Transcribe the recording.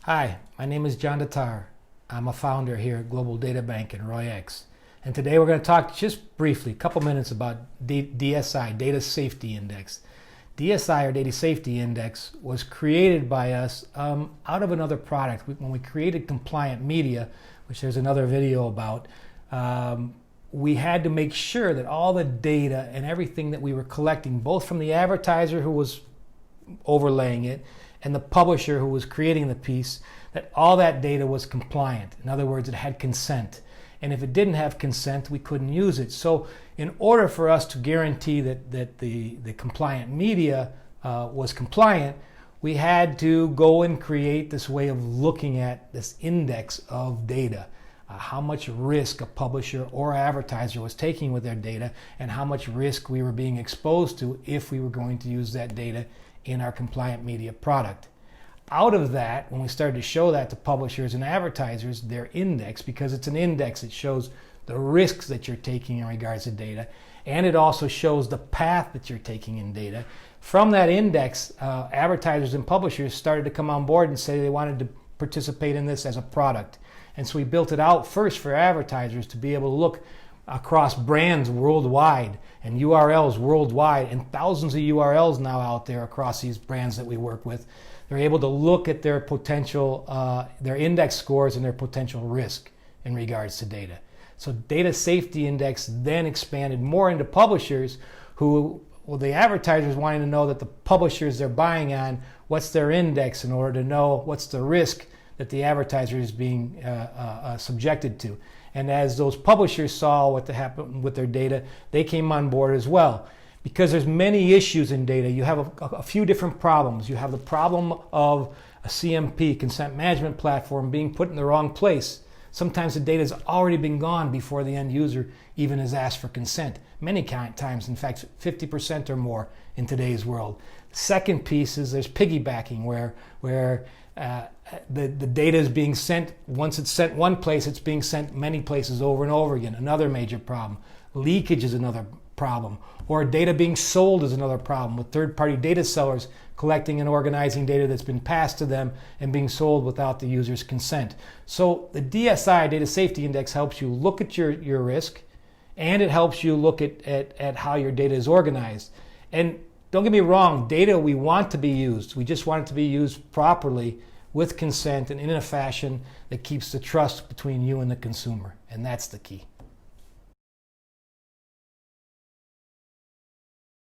Hi, my name is John deTar. I'm a founder here at Global Data Bank and ROIx. And today we're going to talk just briefly, a couple minutes about DSI, Data Safety Index. DSI, or Data Safety Index, was created by us out of another product. When we created compliant media, which there's another video about, we had to make sure that all the data and everything that we were collecting, both from the advertiser who was overlaying it and the publisher who was creating the piece, that all that data was compliant. In other words, it had consent. And if it didn't have consent, we couldn't use it. So in order for us to guarantee that the compliant media was compliant, we had to go and create this way of looking at this index of data. How much risk a publisher or advertiser was taking with their data, and how much risk we were being exposed to if we were going to use that data in our compliant media product. Out of that, when we started to show that to publishers and advertisers, their index, because it's an index, it shows the risks that you're taking in regards to data, and it also shows the path that you're taking in data. From that index, advertisers and publishers started to come on board and say they wanted to participate in this as a product. And so we built it out first for advertisers to be able to look across brands worldwide and URLs worldwide, and thousands of URLs now out there across these brands that we work with. They're able to look at their potential, their index scores and their potential risk in regards to data. So Data Safety Index then expanded more into publishers who, well, the advertisers wanting to know that the publishers they're buying on, what's their index in order to know what's the risk that the advertiser is being subjected to. And as those publishers saw what happened with their data, they came on board as well. Because there's many issues in data, you have a few different problems. You have the problem of a CMP, consent management platform, being put in the wrong place. Sometimes the data has already been gone before the end user even has asked for consent. Many times, in fact, 50% or more in today's world. The second piece is there's piggybacking, where the data is being sent. Once it's sent one place, it's being sent many places over and over again. Another major problem. Leakage is another problem. Or data being sold is another problem, with third-party data sellers collecting and organizing data that's been passed to them and being sold without the user's consent. So the DSI, Data Safety Index, helps you look at your risk, and it helps you look at how your data is organized. And don't get me wrong, data we want to be used. We just want it to be used properly with consent and in a fashion that keeps the trust between you and the consumer. And that's the key.